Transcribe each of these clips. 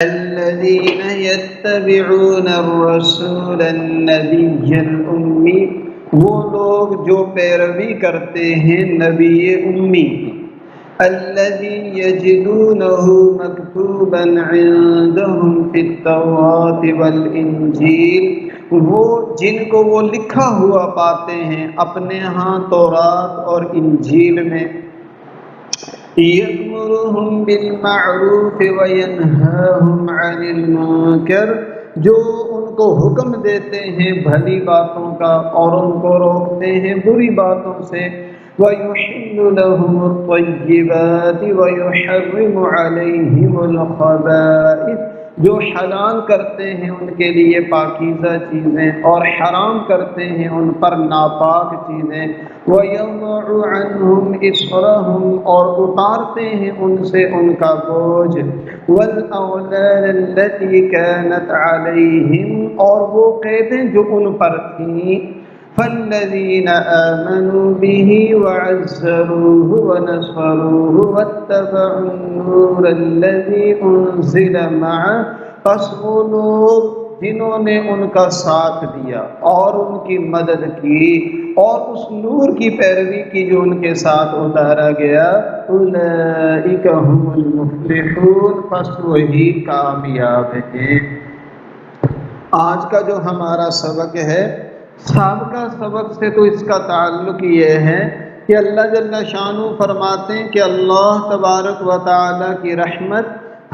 الذين يتبعون الرسول النبي الأمی، وہ لوگ جو پیروی کرتے ہیں نبی امی کی۔ الذي يجدونه مكتوبا عندهم في التوراة والإنجيل، وہ جن کو وہ لکھا ہوا پاتے ہیں اپنے ہاں تورات اور انجیل میں۔ یأمرهم بالمعروف وینہاہم عن المنکر، جو ان کو حکم دیتے ہیں بھلی باتوں کا اور ان کو روکتے ہیں بری باتوں سے۔ وَيُحِلُّ لَهُمُ الطَّيِّبَاتِ وَيُحَرِّمُ عَلَيْهِمُ الْخَبَائِثَ، جو حلال کرتے ہیں ان کے لیے پاکیزہ چیزیں اور حرام کرتے ہیں ان پر ناپاک چیزیں۔ وَيَضَعُ عَنْهُمْ إِصْرَهُمْ، اور اتارتے ہیں ان سے ان کا بوجھ۔ وَالْأَغْلَالَ الَّتِي كَانَتْ عَلَيْهِمْ، اور وہ قیدیں جو ان پر تھیں۔ فَالَّذِينَ آمَنُوا بِهِ وَعَزَّرُوهُ وَنَصَرُوهُ وَاتَّبَعُوا النُّورَ الَّذِي أُنزِلَ مَعَهُ، پس وہ لوگ جنہوں نے ان کا ساتھ دیا اور ان کی مدد کی اور اس نور کی پیروی کی جو ان کے ساتھ اتارا گیا، اولئک هم المفلحون، پس وہی کامیاب ہیں۔ آج کا جو ہمارا سبق ہے، سابقہ سبق سے تو اس کا تعلق یہ ہے کہ اللہ جل شانہ فرماتے ہیں کہ اللہ تبارک و تعالی کی رحمت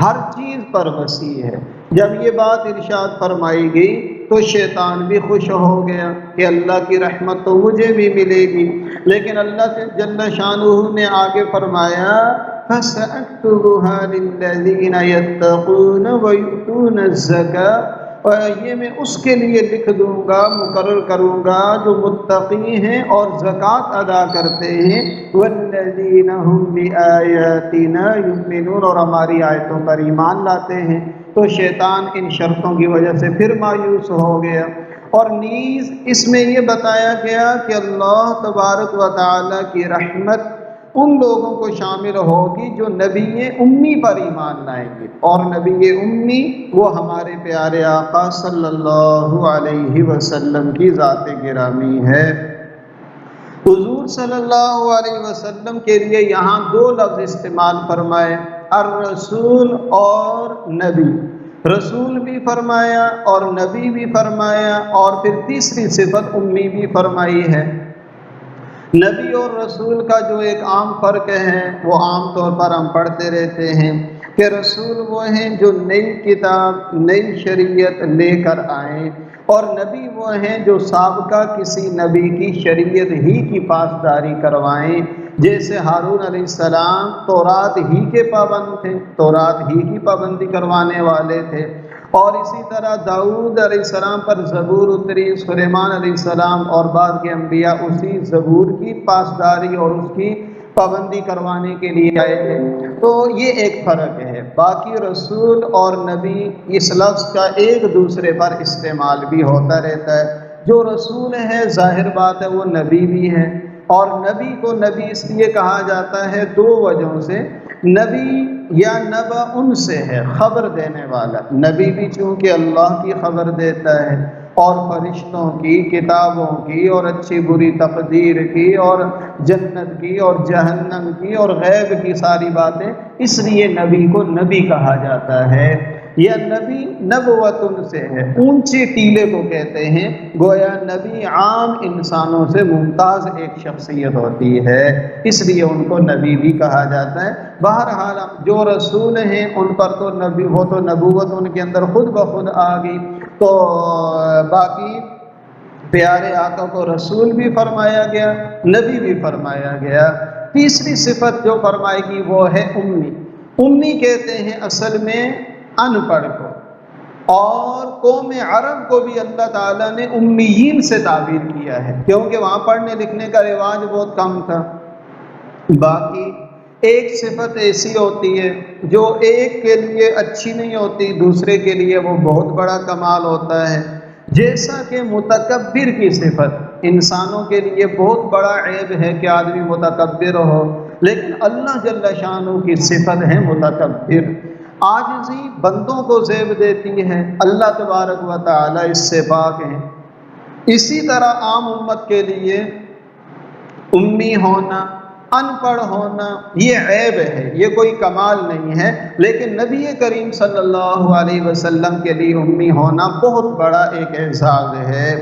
ہر چیز پر وسیع ہے۔ جب یہ بات ارشاد فرمائی گئی تو شیطان بھی خوش ہو گیا کہ اللہ کی رحمت تو مجھے بھی ملے گی، لیکن اللہ جل شانہ نے آگے فرمایا فَسَأَكْتُبُهَا لِلَّذِينَ يَتَّقُونَ وَيُؤْتُونَ الزَّكَاةَ، اور یہ میں اس کے لیے لکھ دوں گا، مقرر کروں گا جو متقی ہیں اور زکوٰۃ ادا کرتے ہیں۔ وَالَّذِينَ هُمْ بِآيَاتِنَا يُؤْمِنُونَ، اور ہماری آیتوں پر ایمان لاتے ہیں۔ تو شیطان ان شرطوں کی وجہ سے پھر مایوس ہو گیا، اور نیز اس میں یہ بتایا گیا کہ اللہ تبارک و تعالی کی رحمت ان لوگوں کو شامل ہوگی جو نبی امی پر ایمان لائیں گے، اور نبی امی وہ ہمارے پیارے آقا صلی اللہ علیہ وسلم کی ذات گرامی ہے۔ حضور صلی اللہ علیہ وسلم کے لیے یہاں دو لفظ استعمال فرمائے، الرسول اور نبی۔ رسول بھی فرمایا اور نبی بھی فرمایا، اور پھر تیسری صفت امی بھی فرمائی ہے۔ نبی اور رسول کا جو ایک عام فرق ہے وہ عام طور پر ہم پڑھتے رہتے ہیں کہ رسول وہ ہیں جو نئی کتاب نئی شریعت لے کر آئیں، اور نبی وہ ہیں جو سابقہ کسی نبی کی شریعت ہی کی پاسداری کروائیں۔ جیسے ہارون علیہ السلام تورات ہی کے پابند تھے، تورات ہی کی پابندی کروانے والے تھے، اور اسی طرح داؤد علیہ السلام پر زبور اتری، سلیمان علیہ السلام اور بعد کے انبیاء اسی زبور کی پاسداری اور اس کی پابندی کروانے کے لیے آئے تھے۔ تو یہ ایک فرق ہے۔ باقی رسول اور نبی اس لفظ کا ایک دوسرے پر استعمال بھی ہوتا رہتا ہے۔ جو رسول ہے ظاہر بات ہے وہ نبی بھی ہے، اور نبی کو نبی اس لیے کہا جاتا ہے دو وجہوں سے۔ نبی یا نبا ان سے ہے، خبر دینے والا۔ نبی بھی چونکہ اللہ کی خبر دیتا ہے، اور فرشتوں کی، کتابوں کی، اور اچھی بری تقدیر کی، اور جنت کی اور جہنم کی اور غیب کی ساری باتیں، اس لیے نبی کو نبی کہا جاتا ہے۔ یا نبی نبوت ان سے ہے، اونچے ٹیلے کو کہتے ہیں، گویا نبی عام انسانوں سے ممتاز ایک شخصیت ہوتی ہے، اس لیے ان کو نبی بھی کہا جاتا ہے۔ بہرحال جو رسول ہیں ان پر تو نبی، وہ تو نبوت ان کے اندر خود بخود آ گئی، تو باقی پیارے آقا کو رسول بھی فرمایا گیا، نبی بھی فرمایا گیا۔ تیسری صفت جو فرمائے گی وہ ہے امی۔ امی کہتے ہیں اصل میں ان پڑھ کو، اور قوم عرب کو بھی اللہ تعالیٰ نے امیین سے تعبیر کیا ہے، کیونکہ وہاں پڑھنے لکھنے کا رواج بہت کم تھا۔ باقی ایک صفت ایسی ہوتی ہے جو ایک کے لیے اچھی نہیں ہوتی، دوسرے کے لیے وہ بہت بڑا کمال ہوتا ہے۔ جیسا کہ متکبر کی صفت انسانوں کے لیے بہت بڑا عیب ہے کہ آدمی متکبر ہو، لیکن اللہ جل شانہ کی صفت ہے متکبر۔ عاجزی بندوں کو زیب دیتی ہے، اللہ تبارک و تعالی اس سے پاک ہیں۔ اسی طرح عام امت کے لیے امی ہونا، ان پڑھ ہونا یہ عیب ہے، یہ کوئی کمال نہیں ہے، لیکن نبی کریم صلی اللہ علیہ وسلم کے لیے امی ہونا بہت بڑا ایک اعزاز ہے۔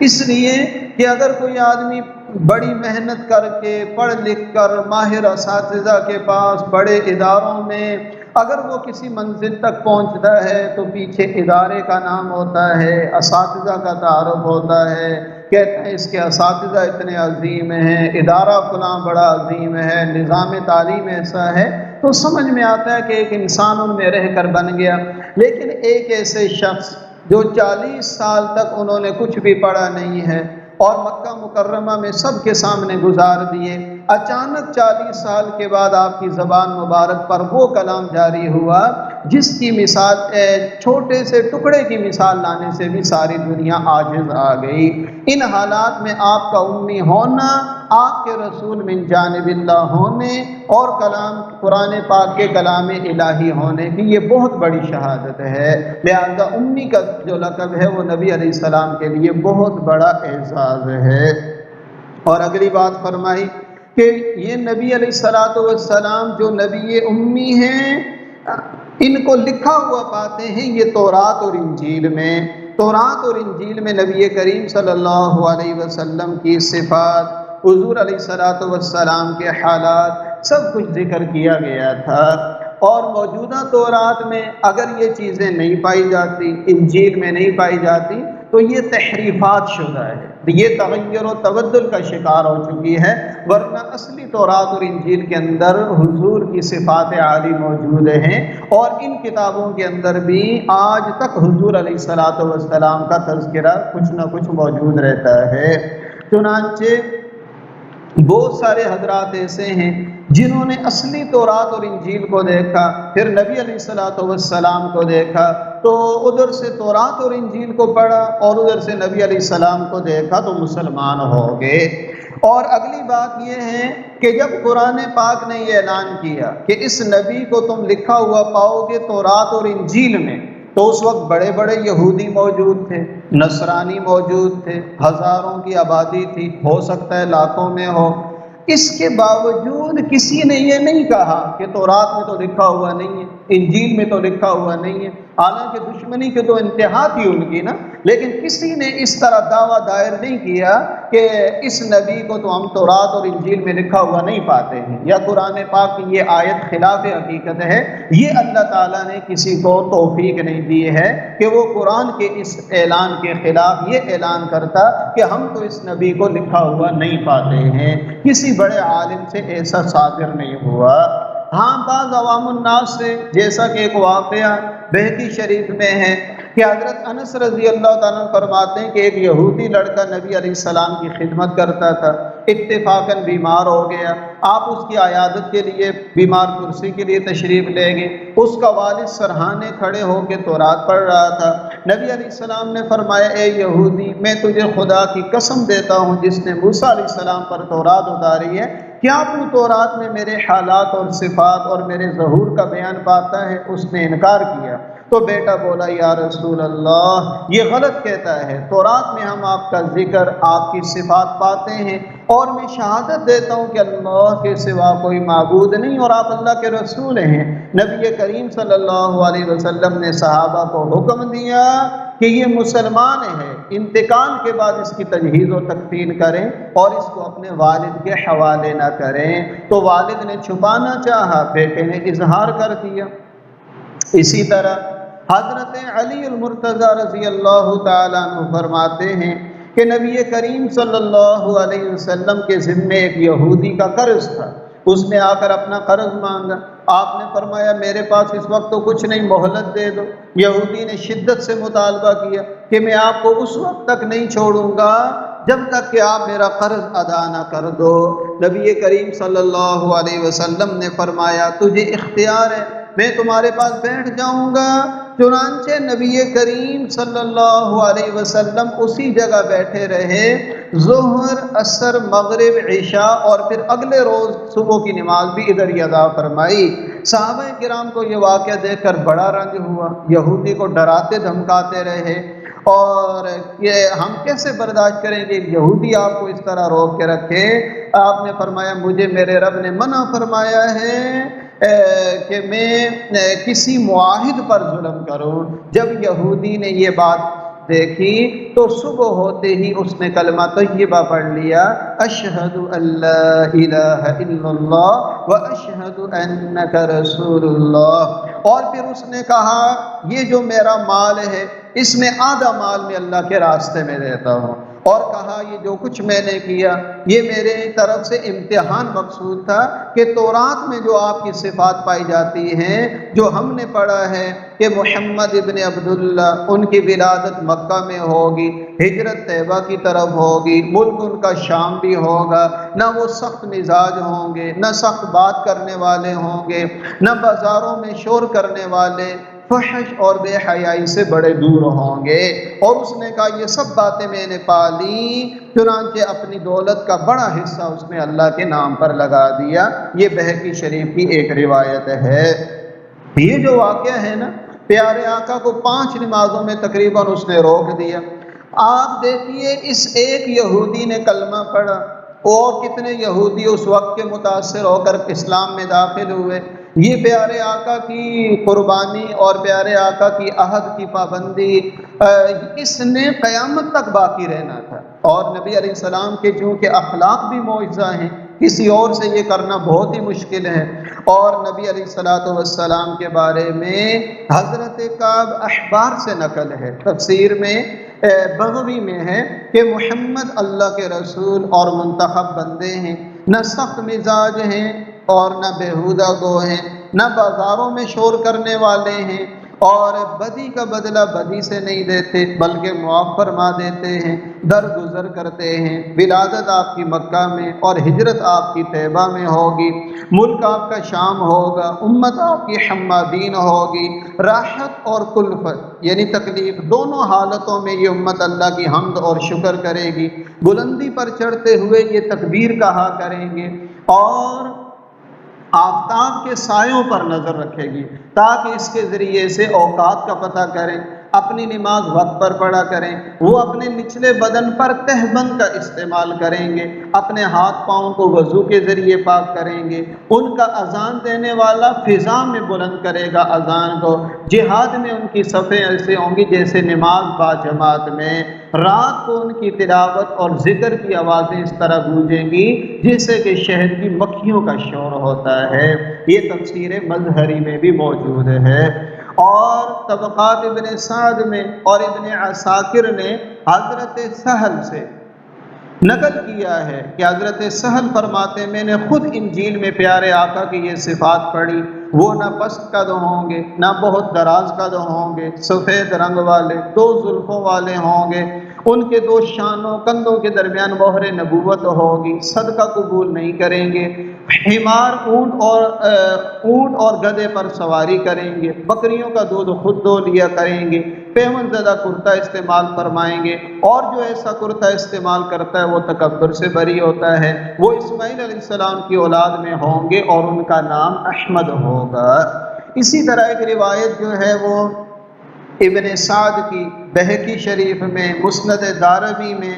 اس لیے کہ اگر کوئی آدمی بڑی محنت کر کے پڑھ لکھ کر ماہر اساتذہ کے پاس بڑے اداروں میں اگر وہ کسی منزل تک پہنچتا ہے تو پیچھے ادارے کا نام ہوتا ہے، اساتذہ کا تعارف ہوتا ہے، کہتے ہیں اس کے اساتذہ اتنے عظیم ہیں، ادارہ فلاں بڑا عظیم ہے، نظام تعلیم ایسا ہے، تو سمجھ میں آتا ہے کہ ایک انسان ان میں رہ کر بن گیا۔ لیکن ایک ایسے شخص جو 40 سال تک انہوں نے کچھ بھی پڑھا نہیں ہے اور مکہ مکرمہ میں سب کے سامنے گزار دیے، اچانک 40 سال کے بعد آپ کی زبان مبارک پر وہ کلام جاری ہوا جس کی مثال چھوٹے سے ٹکڑے کی مثال لانے سے بھی ساری دنیا عاجز آ گئی۔ ان حالات میں آپ کا امی ہونا، آپ کے رسول من جانب اللہ ہونے اور کلام قرآن پاک کے کلام الہی ہونے کی یہ بہت بڑی شہادت ہے۔ لہذا امی کا جو لقب ہے وہ نبی علیہ السلام کے لیے بہت بڑا اعزاز ہے۔ اور اگلی بات فرمائی کہ یہ نبی علیہ السلام جو نبی امی ہیں، ان کو لکھا ہوا پاتے ہیں یہ تورات اور انجیل میں۔ تورات اور انجیل میں نبی کریم صلی اللہ علیہ وسلم کی صفات، حضور علیہ السلام کے حالات سب کچھ ذکر کیا گیا تھا۔ اور موجودہ تورات میں اگر یہ چیزیں نہیں پائی جاتی، انجیل میں نہیں پائی جاتی، تو یہ تحریفات شدہ ہے، یہ تغیر و تبدل کا شکار ہو چکی ہے، ورنہ اصلی تورات اور انجیل کے اندر حضور کی صفات عالی موجود ہیں، اور ان کتابوں کے اندر بھی آج تک حضور علیہ السلام کا تذکرہ کچھ نہ کچھ موجود رہتا ہے۔ چنانچہ بہت سارے حضرات ایسے ہیں جنہوں نے اصلی تورات اور انجیل کو دیکھا، پھر نبی علیہ السلام کو دیکھا، تو ادھر سے تورات اور انجیل کو پڑھا اور ادھر سے نبی علیہ السلام کو دیکھا تو مسلمان ہو گئے۔ اور اگلی بات یہ ہے کہ جب قرآن پاک نے یہ اعلان کیا کہ اس نبی کو تم لکھا ہوا پاؤ گے تورات اور انجیل میں، تو اس وقت بڑے بڑے یہودی موجود تھے، نصرانی موجود تھے، ہزاروں کی آبادی تھی، ہو سکتا ہے لاکھوں میں ہو۔ اس کے باوجود کسی نے یہ نہیں کہا کہ تورات میں تو لکھا ہوا نہیں ہے، انجیل میں تو لکھا ہوا نہیں ہے، حالانکہ دشمنی کی تو انتہا تھی ان کی نا، لیکن کسی نے اس طرح دعویٰ دائر نہیں کیا کہ اس نبی کو تو ہم تورات اور انجیل میں لکھا ہوا نہیں پاتے ہیں، یا قرآن پاک کی یہ آیت خلاف حقیقت ہے۔ یہ اللہ تعالیٰ نے کسی کو توفیق نہیں دی ہے کہ وہ قرآن کے اس اعلان کے خلاف یہ اعلان کرتا کہ ہم تو اس نبی کو لکھا ہوا نہیں پاتے ہیں، کسی بڑے عالم سے ایسا صادر نہیں ہوا۔ ہاں بعض عوام الناس سے، جیسا کہ ایک واقعہ بہقی شریف میں ہے کہ حضرت انس رضی اللہ تعالیٰ فرماتے ہیں کہ ایک یہودی لڑکا نبی علیہ السلام کی خدمت کرتا تھا، اتفاقاً بیمار ہو گیا، آپ اس کی عیادت کے لیے بیمار کرسی کے لیے تشریف لے گئے، اس کا والد سرہانے کھڑے ہو کے تورات پڑھ رہا تھا۔ نبی علیہ السلام نے فرمایا اے یہودی، میں تجھے خدا کی قسم دیتا ہوں جس نے موسیٰ علیہ السلام پر تورات اتاری ہے، کیا تو تورات میں میرے حالات اور صفات اور میرے ظہور کا بیان پاتا ہے؟ اس نے انکار کیا۔ تو بیٹا بولا یا رسول اللہ یہ غلط کہتا ہے، تورات میں ہم آپ کا ذکر، آپ کی صفات پاتے ہیں، اور میں شہادت دیتا ہوں کہ اللہ کے سوا کوئی معبود نہیں اور آپ اللہ کے رسول ہیں۔ نبی کریم صلی اللہ علیہ وسلم نے صحابہ کو حکم دیا کہ یہ مسلمان ہے، انتقال کے بعد اس کی تجہیز و تکفین کریں اور اس کو اپنے والد کے حوالے نہ کریں۔ تو والد نے چھپانا چاہا، بیٹے نے اظہار کر دیا۔ اسی طرح حضرت علی المرتضی رضی اللہ تعالیٰ عنہ فرماتے ہیں کہ نبی کریم صلی اللہ علیہ وسلم کے ذمے ایک یہودی کا قرض تھا، اس نے آ کر اپنا قرض مانگا، آپ نے فرمایا میرے پاس اس وقت تو کچھ نہیں، مہلت دے دو۔ یہودی نے شدت سے مطالبہ کیا کہ میں آپ کو اس وقت تک نہیں چھوڑوں گا جب تک کہ آپ میرا قرض ادا نہ کر دو۔ نبی کریم صلی اللہ علیہ وسلم نے فرمایا تجھے اختیار ہے، میں تمہارے پاس بیٹھ جاؤں گا۔ چنانچہ نبی کریم صلی اللہ علیہ وسلم اسی جگہ بیٹھے رہے، ظہر، عصر، مغرب، عشاء، اور پھر اگلے روز صبح کی نماز بھی ادھر ہی ادا فرمائی۔ صحابہ کرام کو یہ واقعہ دیکھ کر بڑا رنج ہوا، یہودی کو ڈراتے دھمکاتے رہے، اور یہ ہم کیسے برداشت کریں گے یہودی آپ کو اس طرح روک کے رکھے۔ آپ نے فرمایا مجھے میرے رب نے منع فرمایا ہے کہ میں کسی معاہد پر ظلم کروں۔ جب یہودی نے یہ بات دیکھی تو صبح ہوتے ہی اس نے کلمہ طیبہ پڑھ لیا، اشہد ان لا الہ الا اللہ و اشہد انک رسول اللہ، اور پھر اس نے کہا یہ جو میرا مال ہے اس میں آدھا مال میں اللہ کے راستے میں دیتا ہوں، اور کہا یہ جو کچھ میں نے کیا یہ میرے طرف سے امتحان مقصود تھا کہ تورات میں جو آپ کی صفات پائی جاتی ہیں، جو ہم نے پڑھا ہے کہ محمد ابن عبداللہ ان کی ولادت مکہ میں ہوگی، ہجرت طیبہ کی طرف ہوگی، ملک ان کا شام بھی ہوگا، نہ وہ سخت مزاج ہوں گے، نہ سخت بات کرنے والے ہوں گے، نہ بازاروں میں شور کرنے والے، فحش اور بے حیائی سے بڑے دور ہوں گے۔ اور اس نے کہا یہ سب باتیں میں نے پا لی، چنانچہ اپنی دولت کا بڑا حصہ اس نے اللہ کے نام پر لگا دیا۔ یہ بہقی شریف کی ایک روایت ہے۔ یہ جو واقعہ ہے نا، پیارے آقا کو 5 نمازوں میں تقریباً اس نے روک دیا۔ آپ دیکھیے اس ایک یہودی نے کلمہ پڑھا، اور کتنے یہودی اس وقت کے متاثر ہو کر اسلام میں داخل ہوئے۔ یہ پیارے آقا کی قربانی اور پیارے آقا کی عہد کی پابندی اس نے قیامت تک باقی رہنا تھا، اور نبی علیہ السلام کے چونکہ اخلاق بھی معجزہ ہیں، کسی اور سے یہ کرنا بہت ہی مشکل ہے۔ اور نبی علیہ السلام کے بارے میں حضرت کعب احبار سے نقل ہے، تفسیر میں بغوی میں ہے کہ محمد اللہ کے رسول اور منتخب بندے ہیں، نہ سخت مزاج ہیں اور نہ بےہودہ گو ہیں، نہ بازاروں میں شور کرنے والے ہیں، اور بدی کا بدلہ بدی سے نہیں دیتے بلکہ معاف فرما دیتے ہیں، درگزر کرتے ہیں۔ ولادت آپ کی مکہ میں اور ہجرت آپ کی طیبہ میں ہوگی، ملک آپ کا شام ہوگا، امت آپ کی حمادین ہوگی، راحت اور کلفت یعنی تکلیف دونوں حالتوں میں یہ امت اللہ کی حمد اور شکر کرے گی، بلندی پر چڑھتے ہوئے یہ تکبیر کہا کریں گے، اور آفتاب کے سایوں پر نظر رکھے گی تاکہ اس کے ذریعے سے اوقات کا پتہ کریں، اپنی نماز وقت پر پڑھا کریں، وہ اپنے نچلے بدن پر تہبند کا استعمال کریں گے، اپنے ہاتھ پاؤں کو وضو کے ذریعے پاک کریں گے، ان کا اذان دینے والا فضا میں بلند کرے گا اذان کو، جہاد میں ان کی صفیں ایسے ہوں گی جیسے نماز با جماعت میں، رات کو ان کی تلاوت اور ذکر کی آوازیں اس طرح گونجیں گی جیسے کہ شہد کی مکھیوں کا شور ہوتا ہے۔ یہ تفسیر مظہری میں بھی موجود ہے، اور طبقات ابن سعد میں اور ابن عساکر نے حضرت سہل سے نقل کیا ہے کہ حضرت سہل فرماتے میں نے خود انجیل میں پیارے آقا کی یہ صفات پڑھی، وہ نہ پست قد ہوں گے نہ بہت دراز قد ہوں گے، سفید رنگ والے، 2 زلفوں والے ہوں گے، ان کے 2 شانوں کندھوں کے درمیان مہر نبوت ہوگی، صدقہ قبول نہیں کریں گے، حمار اونٹ اور گدھے پر سواری کریں گے، بکریوں کا دودھ خود دو لیا کریں گے، پیوند زدہ کرتا استعمال فرمائیں گے، اور جو ایسا کرتا استعمال کرتا ہے وہ تکبر سے بری ہوتا ہے، وہ اسماعیل علیہ السلام کی اولاد میں ہوں گے اور ان کا نام احمد ہوگا۔ اسی طرح ایک روایت جو ہے وہ ابن سعد کی بہقی شریف میں، مسند دارمی میں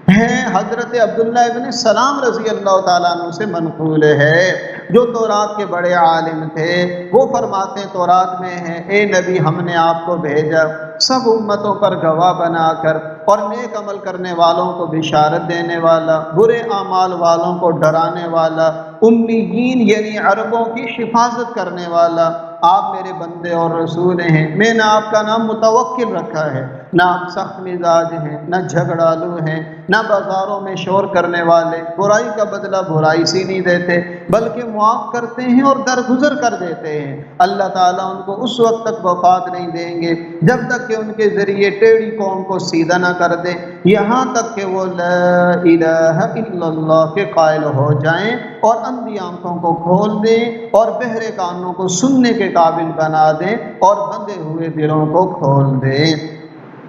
ہے، حضرت عبداللہ ابن سلام رضی اللہ تعالیٰ عنہ سے منقول ہے، جو تورات کے بڑے عالم تھے۔ وہ فرماتے ہیں تورات میں ہے، اے نبی ہم نے آپ کو بھیجا سب امتوں پر گواہ بنا کر، اور نیک عمل کرنے والوں کو بشارت دینے والا، برے اعمال والوں کو ڈرانے والا، امیین یعنی عربوں کی حفاظت کرنے والا۔ آپ میرے بندے اور رسول ہیں، میں نے آپ کا نام متوکل رکھا ہے، نہ آپ سخت مزاج ہیں، نہ جھگڑالو ہیں، نہ بازاروں میں شور کرنے والے، برائی کا بدلہ برائی سے نہیں دیتے بلکہ معاف کرتے ہیں اور درگزر کر دیتے ہیں۔ اللہ تعالیٰ ان کو اس وقت تک وفات نہیں دیں گے جب تک کہ ان کے ذریعے ٹیڑھی قوم کو سیدھا نہ کر دیں، یہاں تک کہ وہ لا الہ الا اللہ کے قائل ہو جائیں اور اندھی آنکھوں کو کھول دیں اور بہرے کانوں کو سننے کے قابل بنا دیں اور بندے ہوئے دلوں کو کھول دیں۔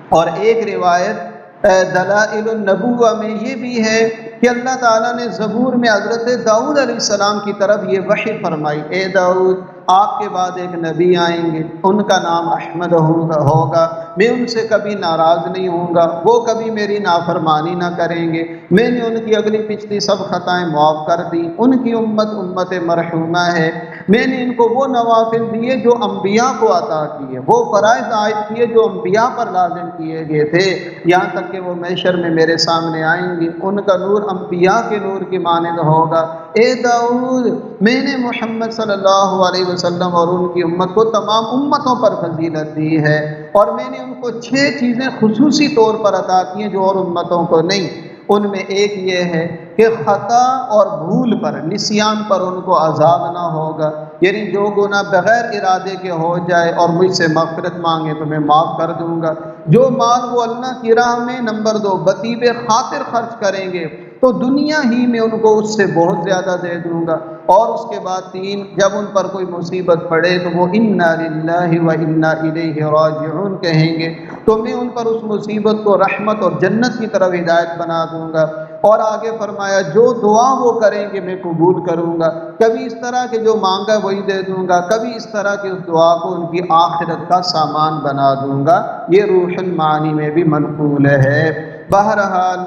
اور ایک روایت دلائل النبوہ میں یہ بھی ہے کہ اللہ تعالیٰ نے زبور میں حضرت داؤد علیہ السلام کی طرف یہ وحی فرمائی، اے داؤد آپ کے بعد ایک نبی آئیں گے، ان کا نام احمد ہوگا، میں ان سے کبھی ناراض نہیں ہوں گا، وہ کبھی میری نافرمانی نہ کریں گے، میں نے ان کی اگلی پچھلی سب خطائیں معاف کر دی، ان کی امت مرحومہ ہے، میں نے ان کو وہ نوافل دیے جو انبیاء کو عطا کیے، وہ فرائض عائد کیے جو انبیاء پر لازم کیے گئے تھے، یہاں تک کہ وہ محشر میں میرے سامنے آئیں گے، ان کا نور انبیاء کے نور کی مانند ہوگا۔ اے داؤد، میں نے محمد صلی اللہ علیہ وسلم اور ان کی امت کو تمام امتوں پر فضیلت دی ہے، اور میں نے ان کو 6 چیزیں خصوصی طور پر عطا کی ہیں جو اور امتوں کو نہیں۔ ان میں ایک یہ ہے کہ خطا اور بھول پر، نسیان پر ان کو عذاب نہ ہوگا، یعنی جو گناہ بغیر ارادے کے ہو جائے اور مجھ سے مغفرت مانگے تو میں معاف کر دوں گا۔ جو مال وہ اللہ کی راہ میں نمبر 2 بطیب خاطر خرچ کریں گے تو دنیا ہی میں ان کو اس سے بہت زیادہ دے دوں گا، اور اس کے بعد 3، جب ان پر کوئی مصیبت پڑے تو وہ انا للہ و انا الیہ راجعون کہیں گے، تو میں ان پر اس مصیبت کو رحمت اور جنت کی طرف ہدایت بنا دوں گا۔ اور آگے فرمایا جو دعا وہ کریں گے میں قبول کروں گا، کبھی اس طرح کہ جو مانگا وہی دے دوں گا، کبھی اس طرح کہ اس دعا کو ان کی آخرت کا سامان بنا دوں گا۔ یہ روح المعانی میں بھی منقول ہے۔ بہرحال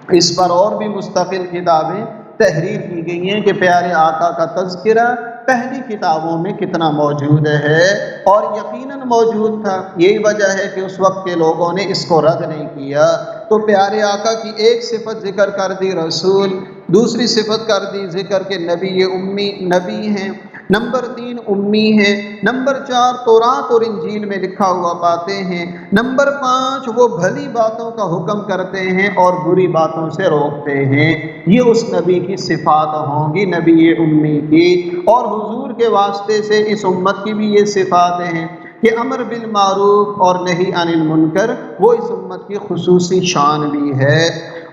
اس پر اور بھی مستقل کتابیں تحریر کی گئی ہیں کہ پیارے آقا کا تذکرہ پہلی کتابوں میں کتنا موجود ہے، اور یقیناً موجود تھا، یہی وجہ ہے کہ اس وقت کے لوگوں نے اس کو رد نہیں کیا۔ تو پیارے آقا کی ایک صفت ذکر کر دی رسول، دوسری صفت کر دی ذکر کے نبی امی، نبی ہیں، نمبر 3 امی ہیں، نمبر 4 تورات اور انجیل میں لکھا ہوا پاتے ہیں، نمبر 5 وہ بھلی باتوں کا حکم کرتے ہیں اور بری باتوں سے روکتے ہیں۔ یہ اس نبی کی صفات ہوں گی، نبی امی کی، اور حضور کے واسطے سے اس امت کی بھی یہ صفات ہیں کہ امر بالمعروف اور نہی عن المنکر وہ اس امت کی خصوصی شان بھی ہے۔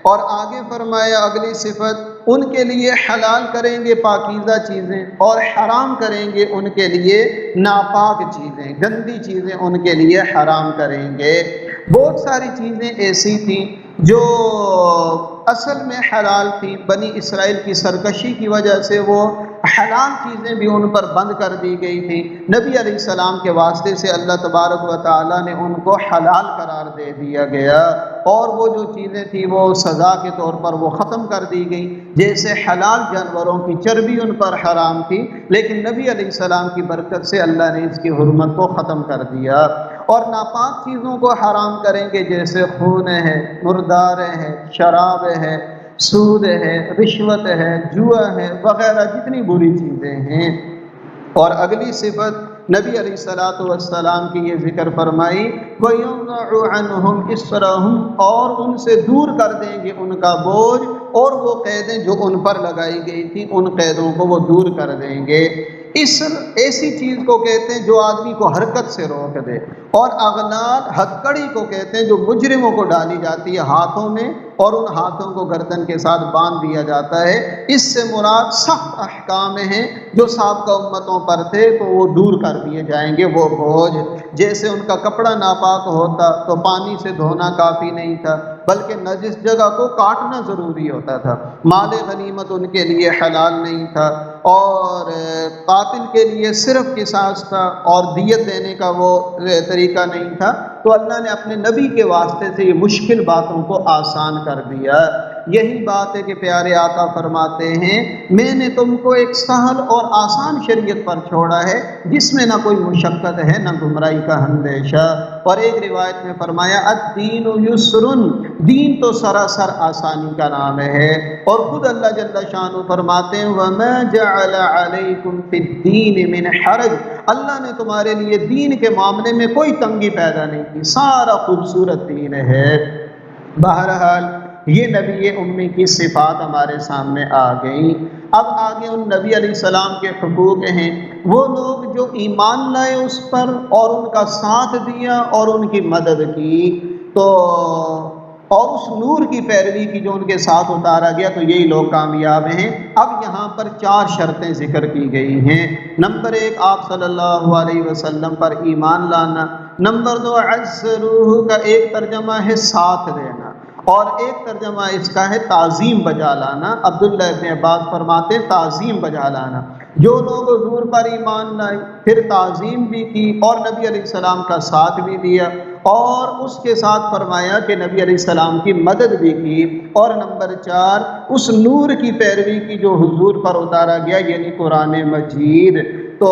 اور آگے فرمایا اگلی صفت، ان کے لیے حلال کریں گے پاکیزہ چیزیں اور حرام کریں گے ان کے لیے ناپاک چیزیں، گندی چیزیں ان کے لیے حرام کریں گے۔ بہت ساری چیزیں ایسی تھیں جو اصل میں حلال تھیں، بنی اسرائیل کی سرکشی کی وجہ سے وہ حلال چیزیں بھی ان پر بند کر دی گئی تھیں، نبی علیہ السلام کے واسطے سے اللہ تبارک و تعالیٰ نے ان کو حلال قرار دے دیا گیا، اور وہ جو چیزیں تھیں وہ سزا کے طور پر وہ ختم کر دی گئی، جیسے حلال جانوروں کی چربی ان پر حرام تھی، لیکن نبی علیہ السلام کی برکت سے اللہ نے اس کی حرمت کو ختم کر دیا۔ اور ناپاک چیزوں کو حرام کریں گے جیسے خون ہے، مردار ہے، شراب ہے، سود ہے، رشوت ہے، جوا ہے، وغیرہ جتنی بری چیزیں ہیں۔ اور اگلی صفت نبی علیہ الصلوۃ والسلام کی یہ ذکر فرمائی، وَيَضَعُ عَنْهُمْ إِصْرَهُمْ، اور ان سے دور کر دیں گے ان کا بوجھ، اور وہ قیدیں جو ان پر لگائی گئی تھی ان قیدوں کو وہ دور کر دیں گے۔ اسر ایسی چیز کو کہتے ہیں جو آدمی کو حرکت سے روک دے، اور اغلال ہتکڑی کو کہتے ہیں جو مجرموں کو ڈالی جاتی ہے ہاتھوں میں، اور ان ہاتھوں کو گردن کے ساتھ باندھ دیا جاتا ہے۔ اس سے مراد سخت احکام ہیں جو سابقہ امتوں پر تھے تو وہ دور کر دیے جائیں گے وہ بوجھ۔ جیسے ان کا کپڑا ناپاک ہوتا تو پانی سے دھونا کافی نہیں تھا بلکہ نجس جگہ کو کاٹنا ضروری ہوتا تھا، مال غنیمت ان کے لیے حلال نہیں تھا، اور قاتل کے لیے صرف قصاص تھا اور دیت دینے کا وہ طریقہ نہیں تھا۔ تو اللہ نے اپنے نبی کے واسطے سے یہ مشکل باتوں کو آسان کر دیا۔ یہی بات ہے کہ پیارے آقا فرماتے ہیں میں نے تم کو ایک سہل اور آسان شریعت پر چھوڑا ہے جس میں نہ کوئی مشقت ہے نہ گمراہی کا اندیشہ۔ اور ایک روایت میں فرمایا الدین یسر، دین تو سراسر آسانی کا نام ہے، اور خود اللہ جل شانہ فرماتے ہیں وما جعل علیکم فی الدین من حرج، اللہ نے تمہارے لیے دین کے معاملے میں کوئی تنگی پیدا نہیں کی، سارا خوبصورت دین ہے۔ بہرحال یہ نبی امی کی صفات ہمارے سامنے آ گئیں۔ اب آگے ان نبی علیہ السلام کے حقوق ہیں، وہ لوگ جو ایمان لائے اس پر اور ان کا ساتھ دیا اور ان کی مدد کی تو اور اس نور کی پیروی کی جو ان کے ساتھ اتارا گیا تو یہی لوگ کامیاب ہیں۔ اب یہاں پر 4 شرطیں ذکر کی گئی ہیں۔ نمبر 1 آپ صلی اللہ علیہ وسلم پر ایمان لانا، نمبر 2 عزروہ کا ایک ترجمہ ہے ساتھ دینا، اور ایک ترجمہ اس کا ہے تعظیم بجا لانا، عبداللہ ابن عباس فرماتے ہیں تعظیم بجا لانا۔ جو لوگ حضور پر ایمان لائے پھر تعظیم بھی کی اور نبی علیہ السلام کا ساتھ بھی دیا، اور اس کے ساتھ فرمایا کہ نبی علیہ السلام کی مدد بھی کی، اور نمبر 4 اس نور کی پیروی کی جو حضور پر اتارا گیا یعنی قرآن مجید۔ تو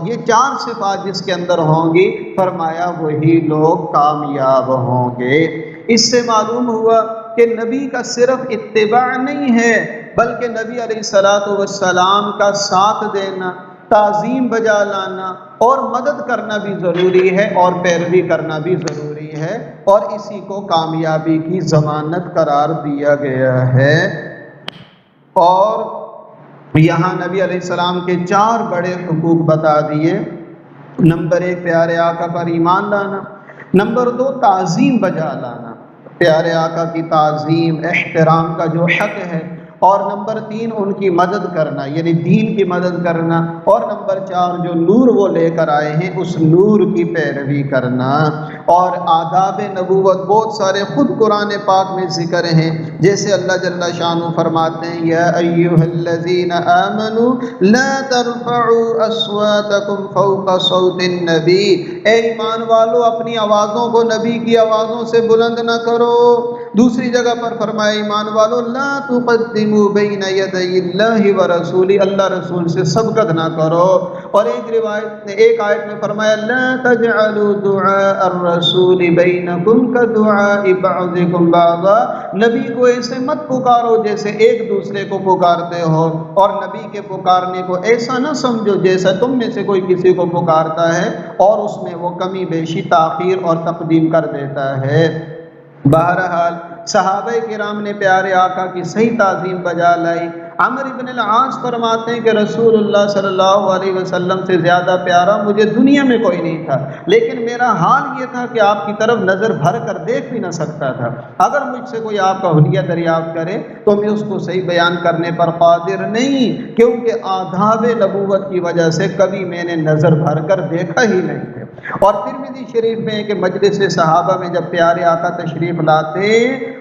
یہ 4 صفات جس کے اندر ہوں گی فرمایا وہی لوگ کامیاب ہوں گے۔ اس سے معلوم ہوا کہ نبی کا صرف اتباع نہیں ہے بلکہ نبی علیہ السلام کا ساتھ دینا، تعظیم بجا لانا اور مدد کرنا بھی ضروری ہے اور پیروی کرنا بھی ضروری ہے، اور اسی کو کامیابی کی ضمانت قرار دیا گیا ہے۔ اور یہاں نبی علیہ السلام کے 4 بڑے حقوق بتا دیے۔ نمبر 1 پیارے آقا پر ایمان لانا، نمبر 2 تعظیم بجا لانا، پیارے آقا کی تعظیم احترام کا جو حق ہے، اور نمبر 3 ان کی مدد کرنا یعنی دین کی مدد کرنا، اور نمبر 4 جو نور وہ لے کر آئے ہیں اس نور کی پیروی کرنا۔ اور آداب نبوت بہت سارے خود قرآن پاک میں ذکر ہیں، جیسے اللہ جل شانہ فرماتے ہیں یا ایھا الذین آمنوا لا ترفعوا اصواتکم فوق صوت النبی، اے ایمان والو اپنی آوازوں کو نبی کی آوازوں سے بلند نہ کرو۔ دوسری جگہ پر فرمایا ایمان والو لا تقدموا بین یدی اللہ ورسولہ، اللہ رسول سے سبقت نہ کرو۔ اور ایک آیت میں فرمایا لا تجعلوا دعاء الرسول بینکم کدعاء بعضکم بعضا، نبی کو ایسے مت پکارو جیسے ایک دوسرے کو پکارتے ہو، اور نبی کے پکارنے کو ایسا نہ سمجھو جیسا تم میں سے کوئی کسی کو پکارتا ہے اور اس میں وہ کمی بیشی تاخیر اور تقدیم کر دیتا ہے۔ بہرحال صحابہ کرام نے پیارے آقا کی صحیح تعظیم بجا لائی۔ عمرو بن العاص فرماتے ہیں کہ رسول اللہ صلی اللہ علیہ وسلم سے زیادہ پیارا مجھے دنیا میں کوئی نہیں تھا، لیکن میرا حال یہ تھا کہ آپ کی طرف نظر بھر کر دیکھ بھی نہ سکتا تھا۔ اگر مجھ سے کوئی آپ کا حلیہ دریافت کرے تو میں اس کو صحیح بیان کرنے پر قادر نہیں، کیونکہ آداب نبوت کی وجہ سے کبھی میں نے نظر بھر کر دیکھا ہی نہیں ہے۔ اور ترمذی شریف میں ہے کہ مجلس صحابہ میں جب پیارے آقا تشریف لاتے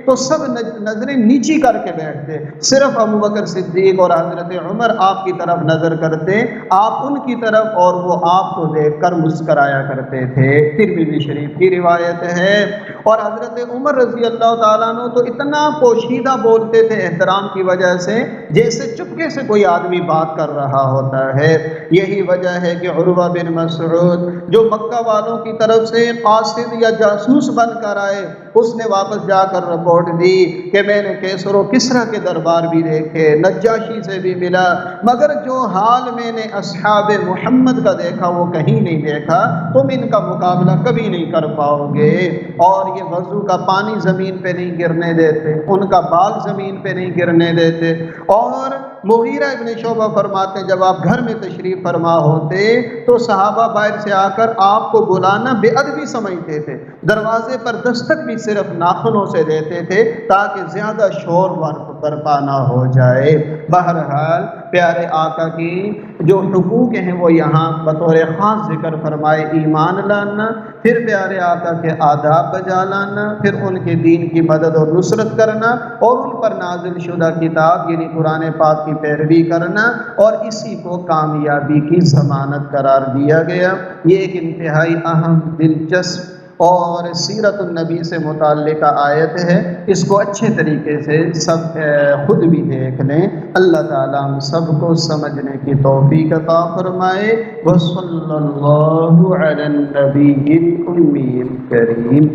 تو سب نظریں نیچی کر کے بیٹھتے، صرف ابو بکر صدیق اور حضرت عمر آپ کی طرف نظر کرتے، آپ ان کی طرف، اور وہ آپ کو دیکھ کر مسکرایا کرتے تھے۔ ترمذی شریف کی روایت ہے۔ اور حضرت عمر رضی اللہ تعالیٰ عنہ تو اتنا پوشیدہ بولتے تھے احترام کی وجہ سے جیسے چپکے سے کوئی آدمی بات کر رہا ہوتا ہے۔ یہی وجہ ہے کہ عروہ بن مسعود جو مکہ والوں کی طرف سے قاصد یا جاسوس بن کر آئے، اس نے واپس جا کر رپورٹ دی کہ میں نے کیسر و کسریٰ کے دربار بھی دیکھے، نجاشی سے بھی ملا، مگر جو حال میں نے اصحاب محمد کا دیکھا وہ کہیں نہیں دیکھا، تم ان کا مقابلہ کبھی نہیں کر پاؤ گے۔ اور یہ وضو کا پانی زمین پہ نہیں گرنے دیتے، ان کا بال زمین پہ نہیں گرنے دیتے۔ اور مغیرہ ابن شعبہ فرماتے ہیں جب آپ گھر میں تشریف فرما ہوتے تو صحابہ باہر سے آ کر آپ کو بلانا بے ادبی سمجھتے تھے، دروازے پر دستک بھی صرف ناخنوں سے دیتے تھے تاکہ زیادہ شور برپا نہ ہو جائے۔ بہرحال پیارے آقا کی جو حقوق ہیں وہ یہاں بطور خاص ذکر فرمائے، ایمان لانا، پھر پیارے آقا کے آداب بجا لانا، پھر ان کے دین کی مدد اور نصرت کرنا، اور ان پر نازل شدہ کتاب یعنی قرآن پاک کی پیروی کرنا، اور اسی کو کامیابی کی ضمانت قرار دیا گیا۔ یہ ایک انتہائی اہم، دلچسپ اور سیرت النبی سے متعلقہ آیت ہے، اس کو اچھے طریقے سے سب خود بھی دیکھ لیں۔ اللہ تعالیٰ ہم سب کو سمجھنے کی توفیق عطا فرمائے۔ وصلی اللہ علی النبی الأمی الکریم۔